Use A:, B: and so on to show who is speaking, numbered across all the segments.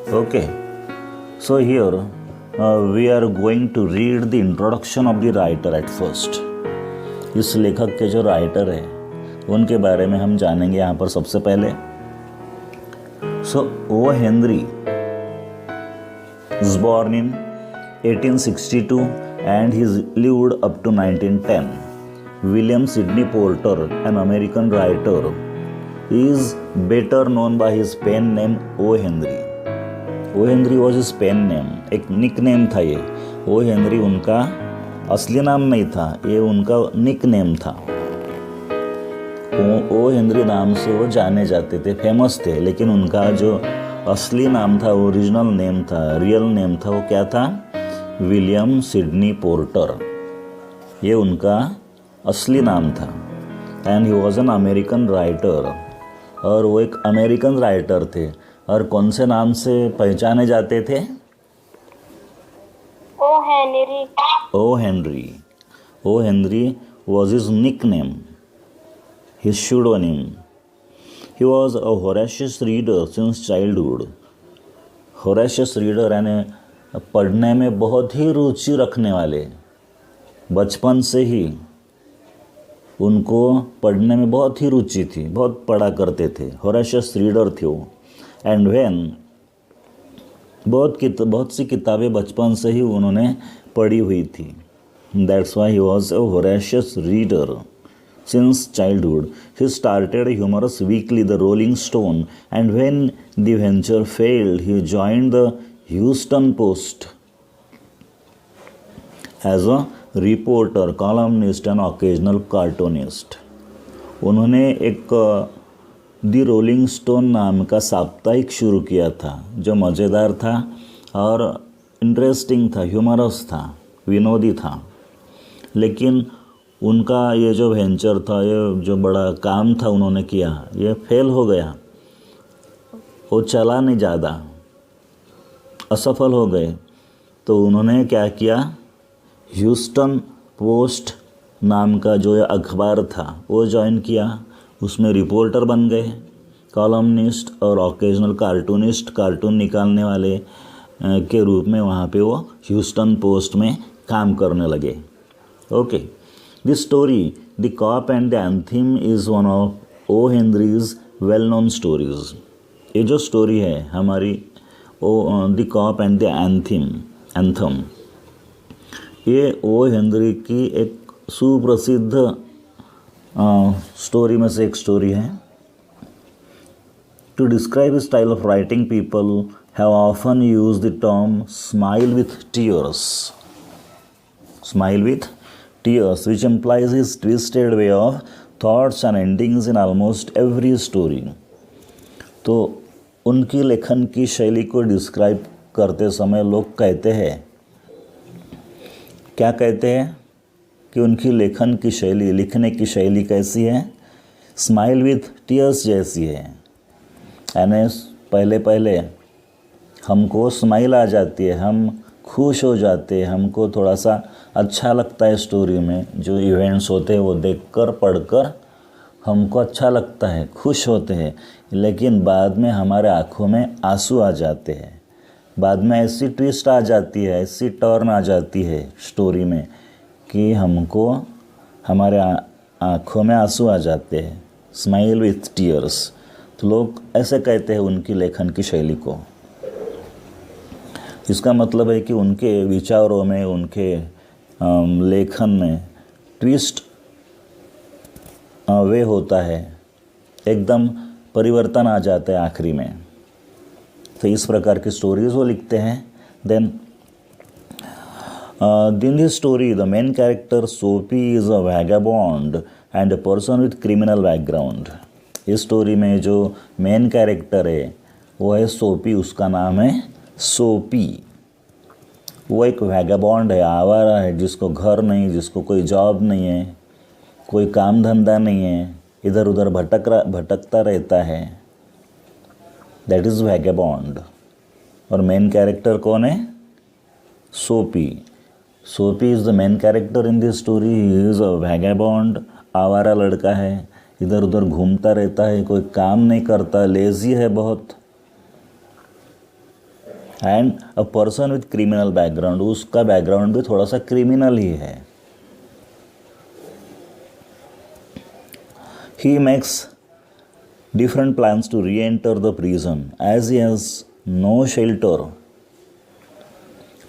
A: Okay, so here we are going to read the introduction of the writer at first. इस लेखक के जो writer है उनके बारे में हम जानेंगे यहाँ पर सबसे पहले. So O. Henry was born in 1862 and he lived up to 1910. William Sidney Porter, an American writer, is better known by his pen name O. Henry. O. Henry was his pen name, एक nick name था ये. O. Henry उनका असली नाम नहीं था, ये उनका निक नेम था. O. Henry नाम से वो जाने जाते थे, फेमस थे, लेकिन उनका जो असली नाम था, ओरिजिनल नेम था, रियल नेम था, वो क्या था? William Sydney porter. ये उनका असली नाम था. And he was an American writer, और वो एक अमेरिकन राइटर थे. और कौन से नाम से पहचाने जाते थे?
B: O Henry.
A: O Henry. O Henry was his nickname, his pseudonym. He was a voracious reader since childhood. Voracious reader यानी पढ़ने में बहुत ही रुचि रखने वाले. बचपन से ही उनको पढ़ने में बहुत ही रुचि थी, बहुत पढ़ा करते थे. Voracious reader थे वो. एंड व्हेन बहुत सी किताबें बचपन से ही उन्होंने पढ़ी हुई थी. That's why he was a voracious reader since childhood. He started a humorous weekly, The Rolling Stone, and when the venture failed, he joined the Houston Post as a reporter, columnist and occasional cartoonist. उन्होंने एक दी rolling stone नाम का साप्ताहिक शुरू किया था, जो मज़ेदार था और इंटरेस्टिंग था, ह्यूमरस था, विनोदी था. लेकिन उनका ये जो वेंचर था, ये जो बड़ा काम था उन्होंने किया, ये फेल हो गया. वो चला नहीं ज़्यादा, असफल हो गए. तो उन्होंने क्या किया? ह्यूस्टन पोस्ट नाम का जो अखबार था वो ज्वाइन किया. उसमें रिपोर्टर बन गए, कॉलमनिस्ट और ऑकेजनल कार्टूनिस्ट, कार्टून निकालने वाले के रूप में वहाँ पे वो ह्यूस्टन पोस्ट में काम करने लगे. Okay, this story the cop and the anthem is one of O Henry's well known stories. ये जो स्टोरी है हमारी the cop and the anthem, ये ओ हेनरी की एक सुप्रसिद्ध स्टोरी में से एक स्टोरी है. To describe his style of writing people have often use the term smile with tears. Smile with tears which employs his twisted way of thoughts and endings in almost every story. तो उनकी लेखन की शैली को describe करते समय लोग कहते हैं, क्या कहते हैं कि उनकी लेखन की शैली, लिखने की शैली कैसी है? स्माइल विथ टीयर्स जैसी है. यानी पहले पहले हमको स्माइल आ जाती है, हम खुश हो जाते हैं, हमको थोड़ा सा अच्छा लगता है. स्टोरी में जो इवेंट्स होते हैं वो देखकर पढ़कर हमको अच्छा लगता है, खुश होते हैं. लेकिन बाद में हमारे आँखों में आंसू आ जाते हैं. बाद में ऐसी ट्विस्ट आ जाती है, ऐसी टर्न आ जाती है स्टोरी में कि हमको हमारे आँखों में आंसू आ जाते हैं. Smile with tears. तो लोग ऐसे कहते हैं उनकी लेखन की शैली को. इसका मतलब है कि उनके विचारों में, उनके लेखन में ट्विस्ट वे होता है, एकदम परिवर्तन आ जाता है आखिरी में. तो इस प्रकार की स्टोरीज वो लिखते हैं. Then in this story, the main character Soapy is a vagabond and a person with criminal background. इस स्टोरी में जो मेन कैरेक्टर है वो है सोपी. उसका नाम है सोपी. वो एक वैगाबॉन्ड है, आवारा है, जिसको घर नहीं, जिसको कोई जॉब नहीं है, कोई काम धंधा नहीं है, इधर उधर भटकता रहता है. That is vagabond. और मेन कैरेक्टर कौन है? सोपी. सोपी is the main character in this story. He is a vagabond. आवारा लड़का है, इधर उधर घूमता रहता है, कोई काम नहीं करता, लेज़ी है बहुत. And a person with criminal background, उसका बैकग्राउंड भी थोड़ा सा क्रिमिनल ही है. He makes different plans to re-enter the prison as he has no shelter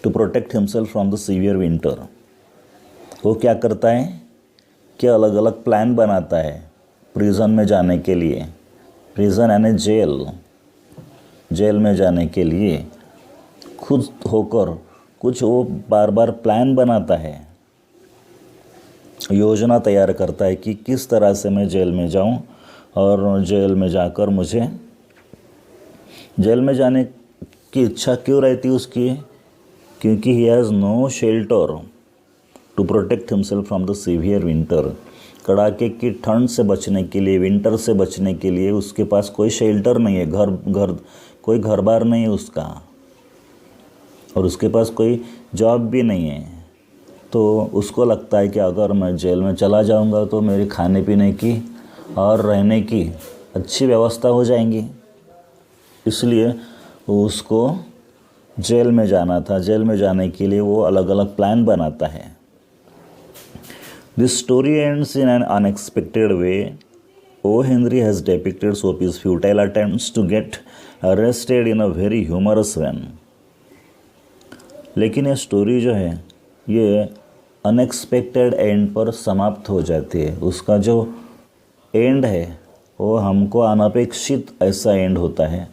A: to protect himself from the severe winter. वो क्या करता है कि अलग अलग प्लान बनाता है प्रिजन में जाने के लिए. प्रिजन यानी जेल में जाने के लिए खुद होकर कुछ वो बार बार प्लान बनाता है, योजना तैयार करता है कि किस तरह से मैं जेल में जाऊं और जेल में जाकर मुझे, जेल में जाने की इच्छा क्यों रहती उसकी, क्योंकि he has no shelter to protect himself from the severe winter. कड़ाके की ठंड से बचने के लिए, विंटर से बचने के लिए उसके पास कोई शेल्टर नहीं है, कोई घर बार नहीं है उसका, और उसके पास कोई जॉब भी नहीं है. तो उसको लगता है कि अगर मैं जेल में चला जाऊंगा तो मेरे खाने पीने की और रहने की अच्छी व्यवस्था हो जाएंगी, इसलिए उसको जेल में जाना था. जेल में जाने के लिए वो अलग अलग प्लान बनाता है. This story ends in an unexpected way. O Henry has depicted Sophie's futile attempts to get arrested in a very humorous way. लेकिन ये स्टोरी जो है ये अनएक्सपेक्टेड एंड पर समाप्त हो जाती है. उसका जो एंड है वो हमको अनपेक्षित ऐसा एंड होता है,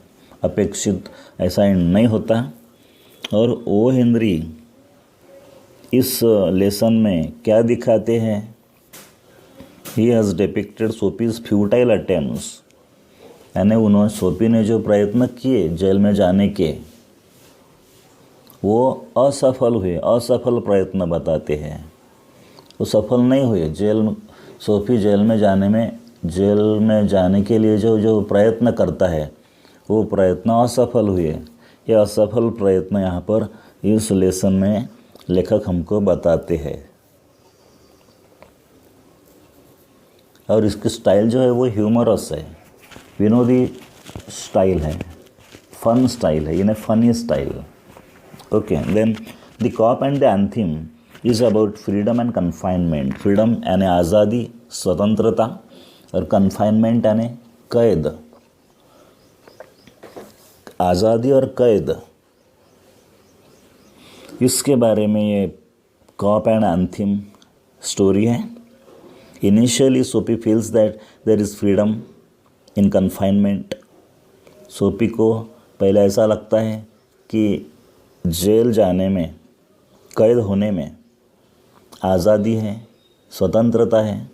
A: अपेक्षित ऐसा एंड नहीं होता. और ओ हेनरी इस लेसन में क्या दिखाते हैं, he has depicted Sophie's futile attempts, यानी सोफी ने जो प्रयत्न किए जेल में जाने के वो असफल हुए. असफल प्रयत्न बताते हैं, वो सफल नहीं हुए. सोफी जेल में जाने के लिए जो प्रयत्न करता है वो प्रयत्न असफल हुए. ये असफल प्रयत्न यहाँ पर इस लेसन में लेखक हमको बताते हैं. और इसकी स्टाइल जो है वो ह्यूमरस है, विनोदी स्टाइल है, फन स्टाइल है, in a funny style. Okay, then the cop and the anthem is about freedom and confinement. Freedom यानी आज़ादी, स्वतंत्रता, और कन्फाइनमेंट यानी कैद, आज़ादी और कैद. इसके बारे में ये कॉप एंड एंथम स्टोरी है. Initially Sophie feels that there is freedom in confinement. Sophie को पहले ऐसा लगता है कि जेल जाने में, कैद होने में आज़ादी है, स्वतंत्रता है,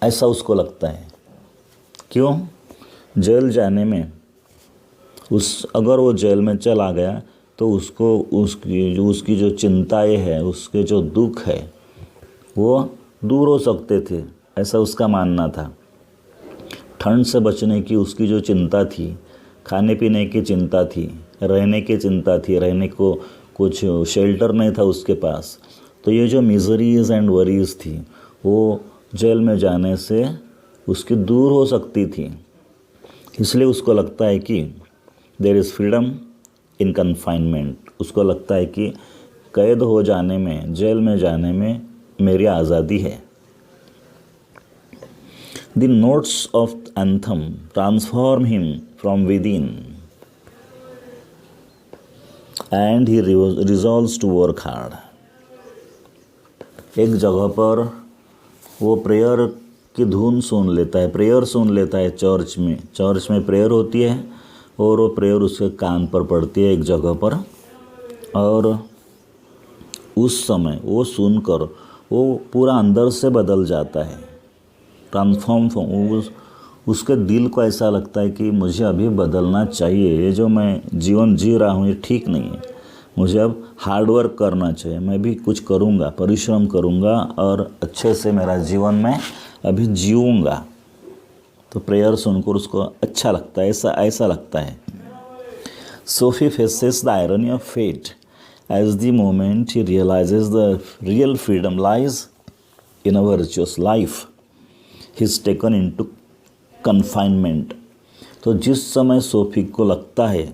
A: ऐसा उसको लगता है. क्यों? जेल जाने में अगर वो जेल में चला गया तो उसको उसकी जो चिंताएं है, उसके जो दुख है वो दूर हो सकते थे, ऐसा उसका मानना था. ठंड से बचने की उसकी जो चिंता थी, खाने पीने की चिंता थी, रहने की चिंता थी, रहने को कुछ शेल्टर नहीं था उसके पास, तो ये जो मिजरीज एंड वरीज थी वो जेल में जाने से उसकी दूर हो सकती थी. इसलिए उसको लगता है कि there is freedom in confinement. उसको लगता है कि कैद हो जाने में, जेल में जाने में मेरी आज़ादी है. The notes of anthem transform him from within and he resolves to work hard. एक जगह पर वो प्रेयर की धुन सुन लेता है, प्रेयर सुन लेता है चर्च में प्रेयर होती है और वो प्रेयर उसके कान पर पड़ती है एक जगह पर. और उस समय वो सुनकर वो पूरा अंदर से बदल जाता है, ट्रांसफॉर्म. उसके दिल को ऐसा लगता है कि मुझे अभी बदलना चाहिए, ये जो मैं जीवन जी रहा हूँ ये ठीक नहीं है, मुझे अब हार्ड वर्क करना चाहिए, मैं भी कुछ करूँगा, परिश्रम करूँगा और अच्छे से मेरा जीवन में अभी जीऊँगा. तो प्रेयर सुनकर उसको अच्छा लगता है, ऐसा लगता है. Sophie faces the irony of fate as the moment he realizes the real freedom lies in a virtuous life he is taken into confinement. तो जिस समय सोफी को लगता है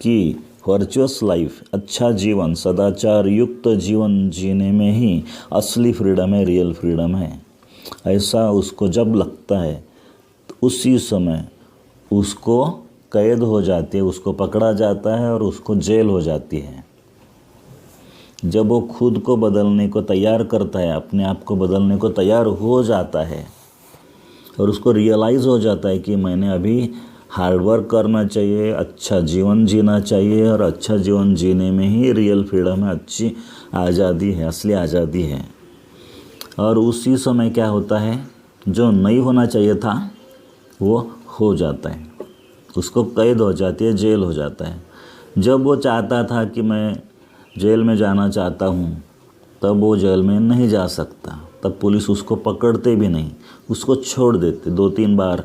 A: कि वर्चुअस लाइफ, अच्छा जीवन, सदाचार युक्त जीवन जीने में ही असली फ्रीडम है, रियल फ्रीडम है, ऐसा उसको जब लगता है तो उसी समय उसको कैद हो जाती है, उसको पकड़ा जाता है और उसको जेल हो जाती है। जब वो खुद को बदलने को तैयार करता है, अपने आप को बदलने को तैयार हो जाता है और उसको रियलाइज़ हो जाता है कि मैंने अभी हार्डवर्क करना चाहिए, अच्छा जीवन जीना चाहिए और अच्छा जीवन जीने में ही रियल फ्रीडम है, अच्छी आज़ादी है, असली आज़ादी है। और उसी समय क्या होता है, जो नहीं होना चाहिए था वो हो जाता है, उसको कैद हो जाती है, जेल हो जाता है। जब वो चाहता था कि मैं जेल में जाना चाहता हूँ, तब वो जेल में नहीं जा सकता, तब पुलिस उसको पकड़ते भी नहीं, उसको छोड़ देते। 2-3 बार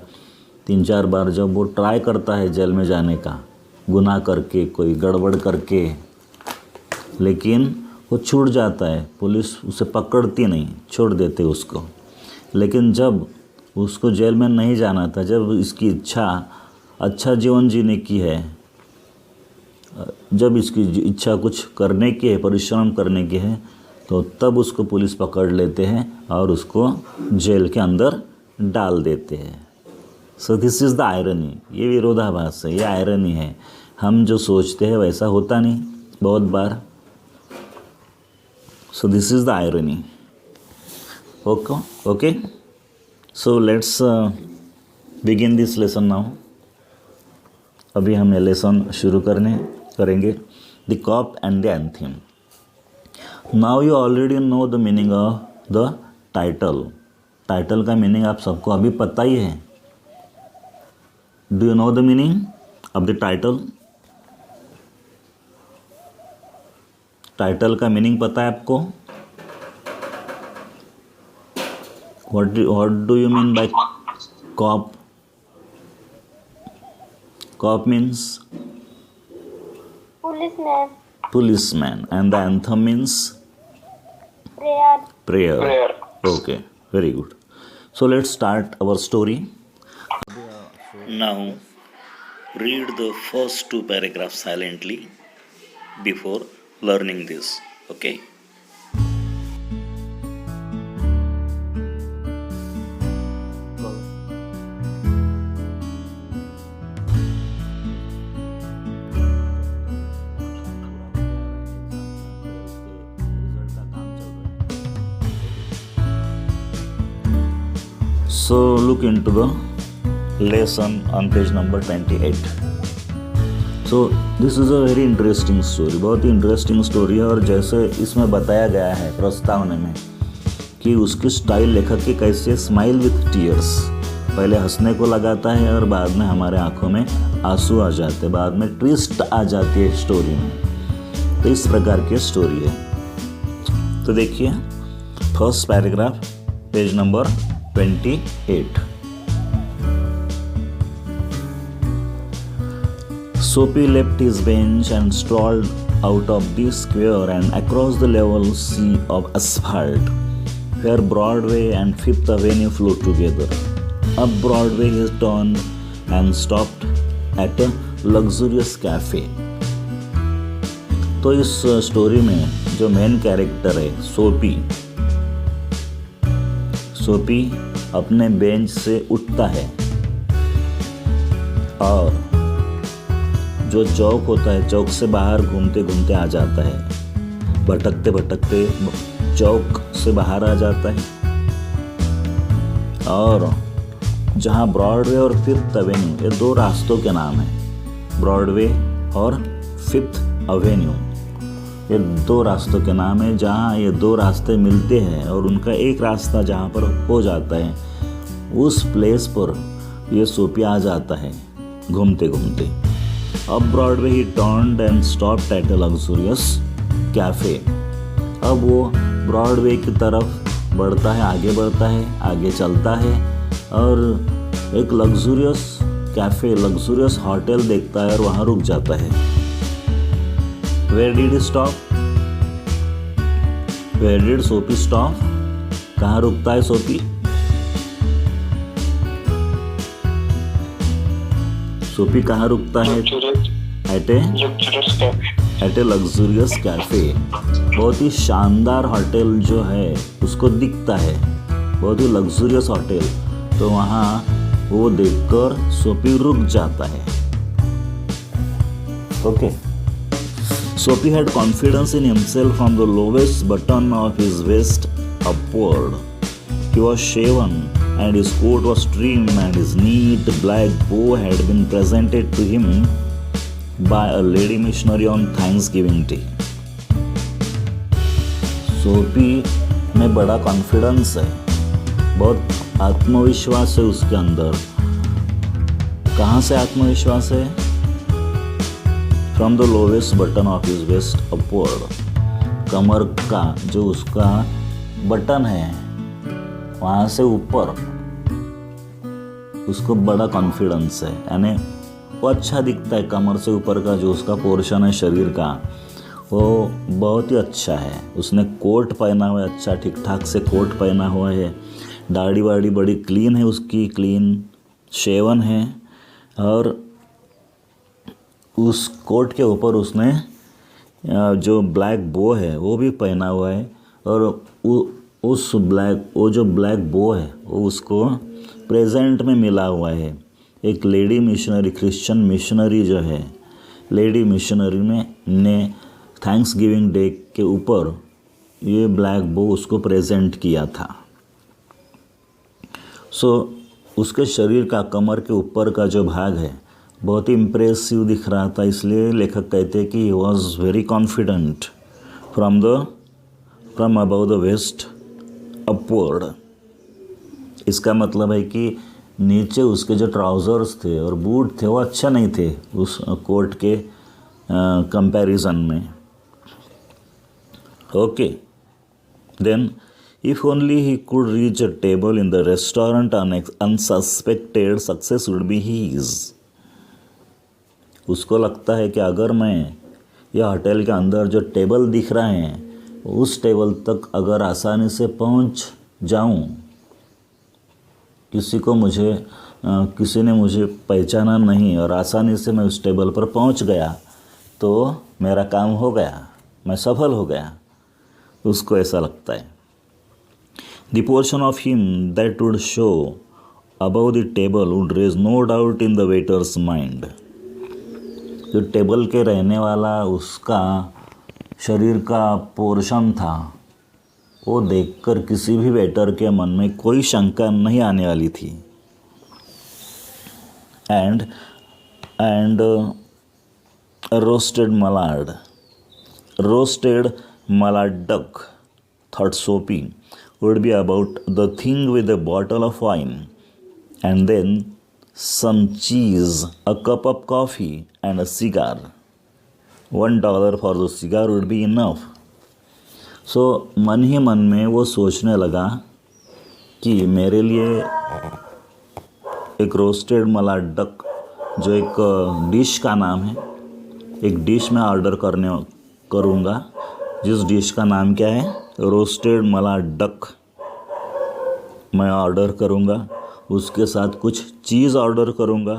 A: 3-4 बार जब वो ट्राई करता है जेल में जाने का, गुनाह करके, कोई गड़बड़ करके, लेकिन वो छूट जाता है, पुलिस उसे पकड़ती नहीं, छोड़ देते उसको। लेकिन जब उसको जेल में नहीं जाना था, जब इसकी इच्छा अच्छा जीवन जीने की है, जब इसकी इच्छा कुछ करने की है, परिश्रम करने की है, तो तब उसको पुलिस पकड़ लेते हैं और उसको जेल के अंदर डाल देते हैं। सो दिस इज़ द आयरनी, ये विरोधाभास है, ये आयरनी है। हम जो सोचते हैं वैसा होता नहीं बहुत बार। So this is the irony. Okay so let's begin this lesson now. अभी हम ये लेसन शुरू करेंगे। The cop and the anthem. Now you already know the meaning of the title. Title का मीनिंग आप सबको अभी पता ही है। Do you know the meaning of the title? Title का मीनिंग पता है आपको? What do you mean by cop? Cop means policeman, and the anthem means prayer. Okay, very good. So let's start our story. Now read the first 2 paragraphs silently before learning this. Okay. So look into the lesson on page number 28. So this is a very interesting story, बहुत ही interesting story है। और जैसे इसमें बताया गया है प्रस्तावना में कि उसकी स्टाइल लेखक की कैसे स्माइल विथ टीयर्स, पहले हंसने को लगाता है और बाद में हमारे आंखों में आंसू आ जाते हैं, बाद में ट्विस्ट आ जाती है स्टोरी में। तो इस प्रकार की स्टोरी है। तो देखिए first paragraph, page number 28. Soapy left his bench and strolled out of the square and across the level sea of asphalt, where Broadway and Fifth Avenue flow together. Up Broadway he turned and stopped at a luxurious cafe. तो इस story में जो main character है सोपी अपने bench से उठता है और जो चौक होता है, चौक से बाहर घूमते घूमते आ जाता है, भटकते भटकते चौक से बाहर आ जाता है। और जहाँ ब्रॉडवे और फिफ्थ एवेन्यू, ये 2 रास्तों के नाम हैं, ब्रॉडवे और फिफ्थ एवेन्यू, ये 2 रास्तों के नाम है। जहाँ ये 2 रास्ते मिलते हैं और उनका एक रास्ता जहाँ पर हो जाता है, उस प्लेस पर ये सोपी आ जाता है घूमते घूमते। अब Broadway he turned and stopped at a luxurious cafe. अब वो ब्रॉडवे की तरफ बढ़ता है, आगे चलता है और एक लग्जूरियस कैफ़े, लग्जूरियस होटल देखता है और वहाँ रुक जाता है। Where did he stop? Where did सोपी stop? कहाँ रुकता है सोपी? सोपी कहाँ रुकता है? एट ए लग्जूरियस कैफ़े। बहुत ही शानदार होटल जो है उसको दिखता है, बहुत ही लग्जूरियस होटल। तो वहाँ वो देखकर सोफी रुक जाता है। Okay, Sophie had confidence in himself from the lowest button of his vest upward. He was shaven and his coat was trim and his neat black bow had been presented to him by a lady missionary on Thanksgiving Day. Sophie में बड़ा confidence है, बहुत आत्मविश्वास है उसके अंदर। कहाँ से आत्मविश्वास है? From the lowest button of his waist upward. कमर का जो उसका बटन है वहाँ से ऊपर उसको बड़ा कॉन्फिडेंस है, यानी वो अच्छा दिखता है। कमर से ऊपर का जो उसका पोर्शन है शरीर का वो बहुत ही अच्छा है। उसने कोट पहना हुआ है, अच्छा ठीक ठाक से कोट पहना हुआ है। दाढ़ी वाड़ी बड़ी क्लीन है उसकी, क्लीन शेवन है। और उस कोट के ऊपर उसने जो ब्लैक बो है वो भी पहना हुआ है। और वो जो ब्लैक बो है वो उसको प्रेजेंट में मिला हुआ है। एक लेडी मिशनरी, क्रिश्चियन मिशनरी जो है, लेडी मिशनरी ने थैंक्स गिविंग डे के ऊपर ये ब्लैक बो उसको प्रेजेंट किया था। उसके शरीर का कमर के ऊपर का जो भाग है बहुत ही इम्प्रेसिव दिख रहा था, इसलिए लेखक कहते हैं कि he was very confident from about the west upward. इसका मतलब है कि नीचे उसके जो ट्राउज़र्स थे और बूट थे वो अच्छा नहीं थे उस कोट के कंपैरिजन में। Okay, then if only he could reach a table in the restaurant, unsuspected success would be his. उसको लगता है कि अगर मैं यह होटल के अंदर जो टेबल दिख रहे हैं उस टेबल तक अगर आसानी से पहुंच जाऊं, किसी ने मुझे पहचाना नहीं और आसानी से मैं उस टेबल पर पहुंच गया तो मेरा काम हो गया, मैं सफल हो गया। उसको ऐसा लगता है। The portion of him that would show above the table would raise no doubt in the waiter's mind. जो टेबल के रहने वाला उसका शरीर का पोर्शन था वो देखकर किसी भी वेटर के मन में कोई शंका नहीं आने वाली थी। And roasted Malad duck, thought Sophie, would be about the thing with a bottle of wine and then some cheese, a cup of coffee and a cigar. $1 for the cigar would be enough. So मन ही मन में वो सोचने लगा कि मेरे लिए एक रोस्टेड मलाड डक, जो एक डिश का नाम है, एक डिश में ऑर्डर करूँगा जिस डिश का नाम क्या है, रोस्टेड मलाड डक मैं ऑर्डर करूँगा। उसके साथ कुछ चीज़ ऑर्डर करूँगा,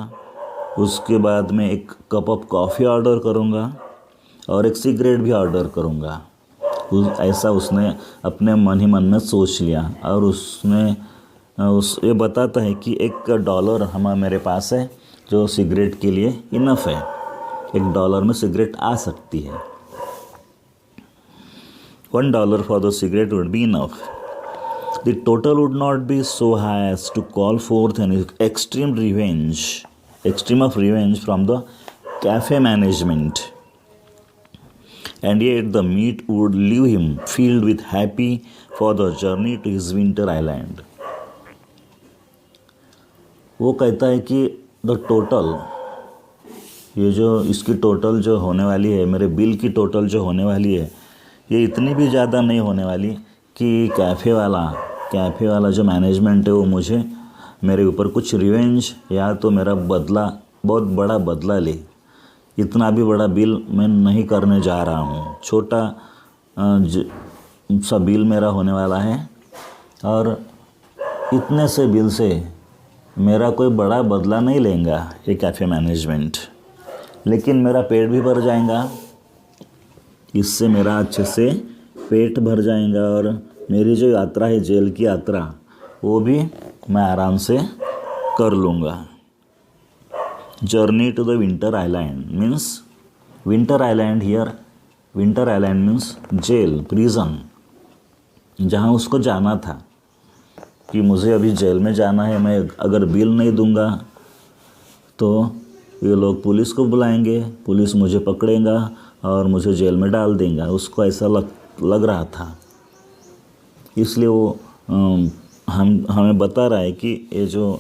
A: उसके बाद में एक कप ऑफ कॉफ़ी ऑर्डर करूँगा और एक सिगरेट भी ऑर्डर करूँगा। ऐसा उसने अपने मन ही मन में सोच लिया। और ये बताता है कि $1 मेरे पास है जो सिगरेट के लिए इनफ है। $1 में सिगरेट आ सकती है। $1 for the cigarette would be enough. The total would not be so high as to call forth an extreme of revenge from the cafe management. And yet the meat would leave him filled with happy for the journey to his winter island. वो कहता है कि the total, ये जो इसकी total जो होने वाली है, मेरे बिल की टोटल जो होने वाली है, ये इतनी भी ज़्यादा नहीं होने वाली कि कैफ़े वाला जो मैनेजमेंट है वो मुझे मेरे ऊपर कुछ रिवेंज या तो मेरा बदला, बहुत बड़ा बदला ले। इतना भी बड़ा बिल मैं नहीं करने जा रहा हूँ। छोटा सा बिल मेरा होने वाला है और इतने से बिल से मेरा कोई बड़ा बदला नहीं लेगा ये कैफ़े मैनेजमेंट। लेकिन मेरा पेट भी भर जाएगा, इससे मेरा अच्छे से पेट भर जाएगा और मेरी जो यात्रा है जेल की यात्रा वो भी मैं आराम से कर लूँगा। Journey to the winter island means winter island here, winter island means jail, prison, जहाँ उसको जाना था कि मुझे अभी जेल में जाना है, मैं अगर बिल नहीं दूंगा तो ये लोग पुलिस को बुलाएंगे, पुलिस मुझे पकड़ेगा और मुझे जेल में डाल देगा। उसको ऐसा लग रहा था, इसलिए वो हमें बता रहा है कि ये जो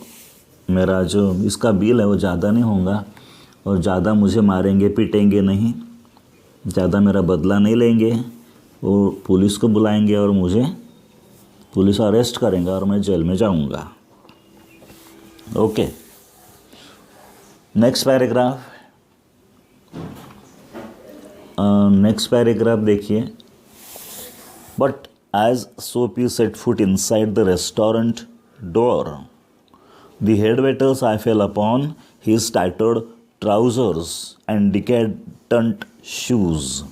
A: मेरा जो इसका बिल है वो ज़्यादा नहीं होगा और ज़्यादा मुझे मारेंगे पीटेंगे नहीं, ज़्यादा मेरा बदला नहीं लेंगे, वो पुलिस को बुलाएंगे और मुझे पुलिस अरेस्ट करेंगे और मैं जेल में जाऊंगा। ओके, नेक्स्ट पैराग्राफ देखिए। But as Soapy set foot inside the restaurant door, the head waiter's eye fell upon his tattered trousers and decadent shoes.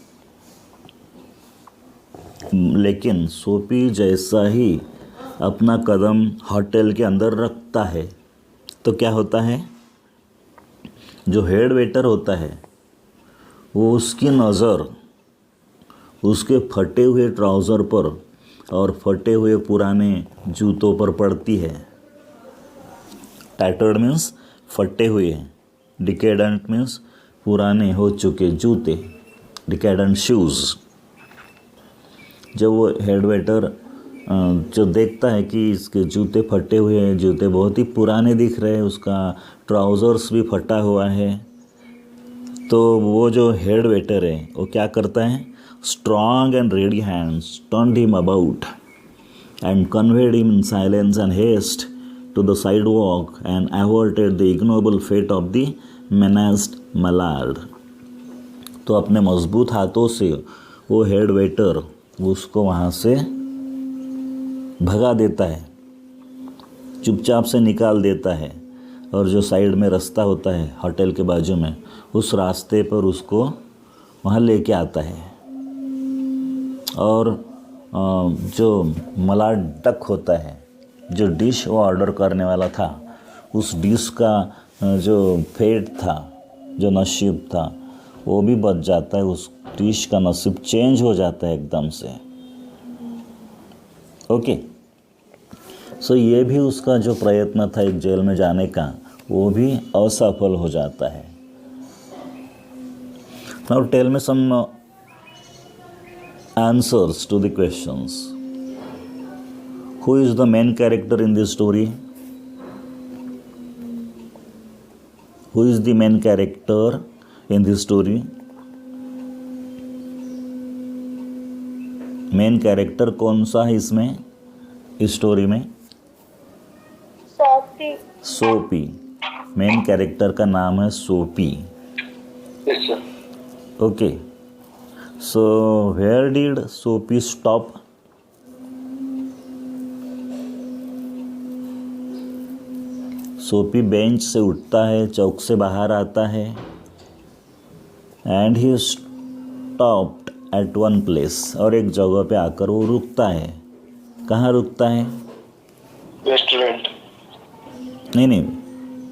A: लेकिन सोपी जैसा ही अपना कदम होटल के अंदर रखता है तो क्या होता है, जो हेड वेटर होता है वो उसकी नज़र उसके फटे हुए ट्राउज़र पर और फटे हुए पुराने जूतों पर पड़ती है। टाइटर्ड मीन्स फटे हुए, डिकेडेंट मीन्स पुराने हो चुके जूते, डिकेडेंट शूज़। जब वो हेड वेटर जो देखता है कि इसके जूते फटे हुए हैं, जूते बहुत ही पुराने दिख रहे हैं, उसका ट्राउज़र्स भी फटा हुआ है, तो वो जो हेड वेटर है वो क्या करता है, strong and ready hands turned him about and conveyed him in silence and haste to the sidewalk and averted the ignoble fate of the menaced mallard. तो अपने मजबूत हाथों से वो हेड वेटर उसको वहाँ से भगा देता है, चुपचाप से निकाल देता है, और जो साइड में रास्ता होता है होटल के बाजू में, उस रास्ते पर उसको वहाँ लेके आता है। और जो मलाड डक होता है, जो डिश वो ऑर्डर करने वाला था, उस डिश का जो फेट था, जो नसीब था, वो भी बच जाता है, उस डिश का नसीब चेंज हो जाता है एकदम से। ओके, सो ये भी उसका जो प्रयत्न था एक जेल में जाने का, वो भी असफल हो जाता है। Now tell me some answers to the questions. Who is the main character in this story? Who is the main character in this story? Main character कौन सा है इसमें, इस स्टोरी में? सोपी। मेन कैरेक्टर का नाम है सोपी। ओके, सो वेयर डिड सोपी स्टॉप? सोपी बेंच से उठता है, चौक से बाहर आता है, and he stopped at one place, और एक जगह पे आकर वो रुकता है। कहाँ रुकता है?
B: रेस्टोरेंट।
A: नहीं,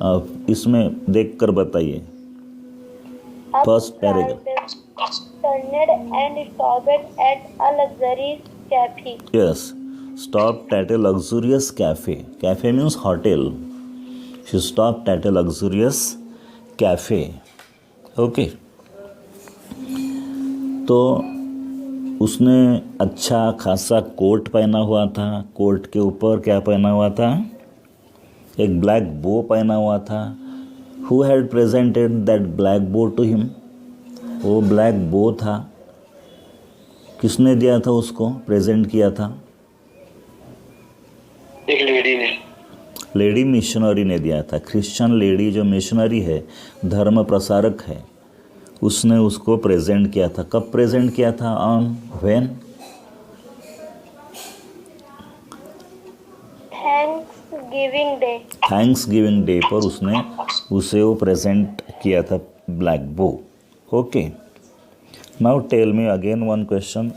A: आप इसमें देख कर बताइए। First paragraph.
C: and stopped at a luxurious cafe.
A: Yes, stopped at a luxurious cafe. Cafe means hotel. She stopped at a luxurious cafe. Okay. तो उसने अच्छा खासा कोट पहना हुआ था। कोट के ऊपर क्या पहना हुआ था? एक ब्लैक बो पहना हुआ था। Who had presented that black bow to him? वो ब्लैक बो था, किसने दिया था उसको, प्रेजेंट किया था?
B: एक लेडी ने।
A: लेडी मिशनरी ने दिया था। क्रिश्चियन लेडी जो मिशनरी है, धर्म प्रसारक है, उसने उसको प्रेजेंट किया था। कब प्रेजेंट किया था? On when?
C: Thanksgiving day.
A: Thanksgiving day पर उसने उसे वो प्रेजेंट किया था, black bow. Okay. Now tell me again one question.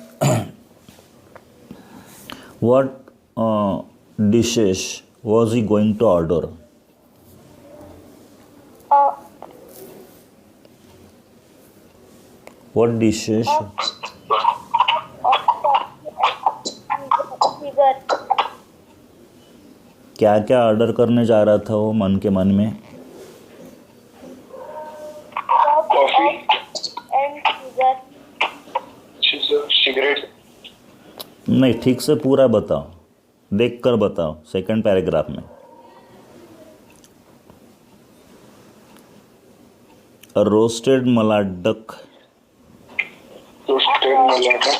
A: What dishes was he going to order? What dishes?
C: Figure.
A: क्या क्या ऑर्डर करने जा रहा था वो मन के मन में?
B: Coffee.
C: And figure.
B: Cigarette.
A: नहीं, ठीक से पूरा बताओ, देख कर बताओ सेकंड पैराग्राफ में. A roasted malad duck.
B: Roasted malada.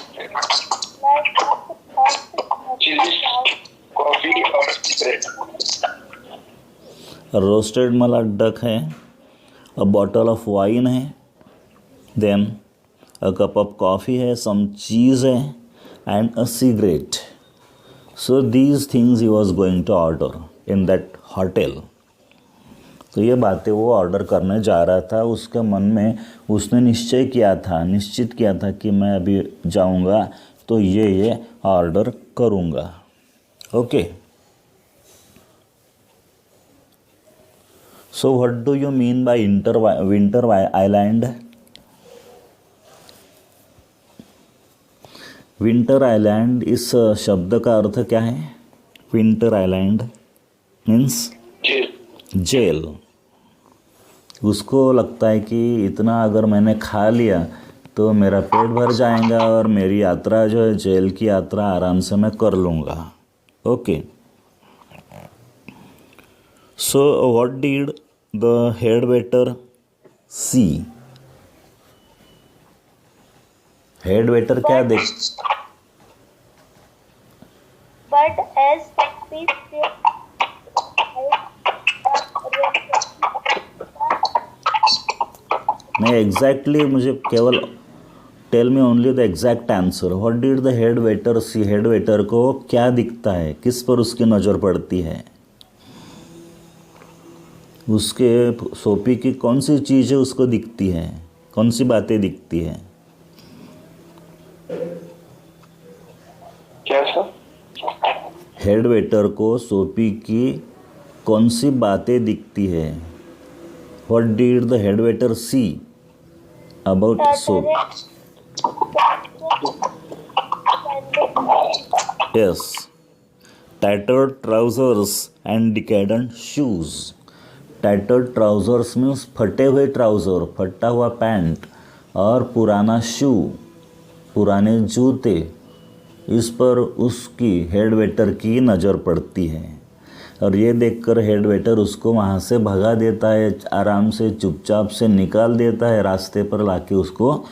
B: Chilies. Coffee और cigarette.
A: A roasted malad duck है. A bottle of wine है. Then a cup of coffee है, some cheese है, and a cigarette. So these things he was going to order in that hotel. तो ये बातें वो order करने जा रहा था. उसके मन में उसने निश्चित किया था कि मैं अभी जाऊंगा तो ये ऑर्डर करूंगा. Okay. So what do you mean by winter island? Winter island, इस शब्द का अर्थ क्या है? Winter island means jail. उसको लगता है कि इतना अगर मैंने खा लिया तो मेरा पेट भर जाएगा और मेरी यात्रा जो है जेल की यात्रा आराम से मैं कर लूँगा. Okay. So what did the head waiter see? Head waiter क्या देख?
C: But as Sophie
A: नहीं, एग्जैक्टली मुझे केवल tell me only the exact answer. What did the head waiter see? Head waiter को क्या दिखता है? किस पर उसकी नज़र पड़ती है? उसके सोपी की कौन सी चीज़ें उसको दिखती है? कौन सी बातें दिखती है?
B: क्या सर?
A: हेड वेटर को सोपी की कौन सी बातें दिखती है? What did the head waiter see about soap? Yes, tattered trousers and decadent shoes. Tattered trousers means फटे हुए ट्राउज़र, फटा हुआ पैंट, और पुराना शू, पुराने जूते. इस पर उसकी हेड वेटर की नज़र पड़ती है और ये देखकर हेड वेटर उसको वहाँ से भगा देता है. आराम से चुपचाप से निकाल देता है, रास्ते पर लाके उसको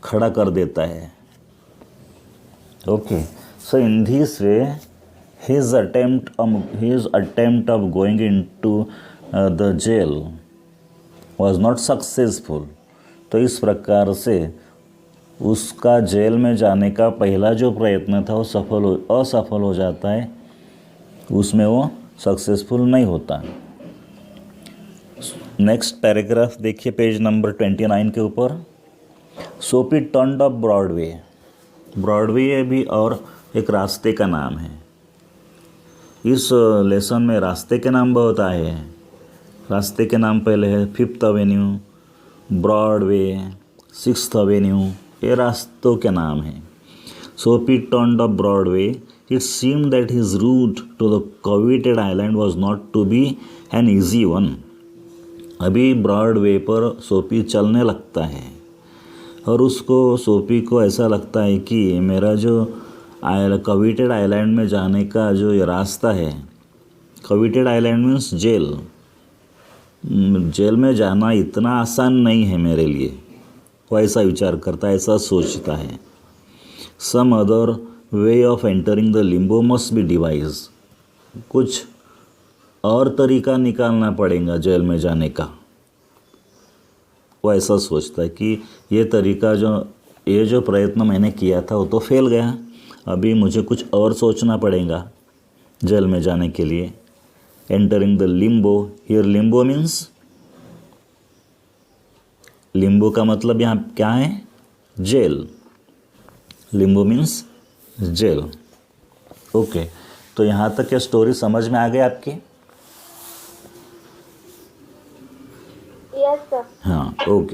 A: खड़ा कर देता है. Okay. So in this way his attempt of going into the jail was not successful. तो इस प्रकार से उसका जेल में जाने का पहला जो प्रयत्न था वो असफल हो जाता है. उसमें वो सक्सेसफुल नहीं होता. नेक्स्ट पैराग्राफ देखिए, पेज नंबर 29 के ऊपर. सोपी टर्न्ड अप ब्रॉडवे. ब्रॉडवे भी और एक रास्ते का नाम है. इस लेसन में रास्ते के नाम बहुत आए हैं. रास्ते के नाम पहले है 5th Avenue, Broadway, 6th Avenue. ये रास्तों के नाम हैं. Soapy turned up Broadway. It seemed that his route to the coveted island was not to be an easy one. अभी ब्रॉडवे पर सोपी चलने लगता है और सोपी को ऐसा लगता है कि मेरा जो कविटेड आइलैंड में जाने का जो ये रास्ता है, कविटेड आइलैंड मीन्स जेल, जेल में जाना इतना आसान नहीं है मेरे लिए. वो ऐसा विचार करता है, ऐसा सोचता है. Some other way of entering the limbo must be devise. कुछ और तरीका निकालना पड़ेगा जेल में जाने का. वो ऐसा सोचता है कि ये जो प्रयत्न मैंने किया था वो तो फेल गया, अभी मुझे कुछ और सोचना पड़ेगा जेल में जाने के लिए. Entering the limbo. Here limbo means limbo का मतलब यहाँ क्या है? Jail. Limbo means jail. Okay, तो यहाँ तक ये स्टोरी समझ में आ गई आपकी?
C: Yes, sir.
A: हाँ, ओके।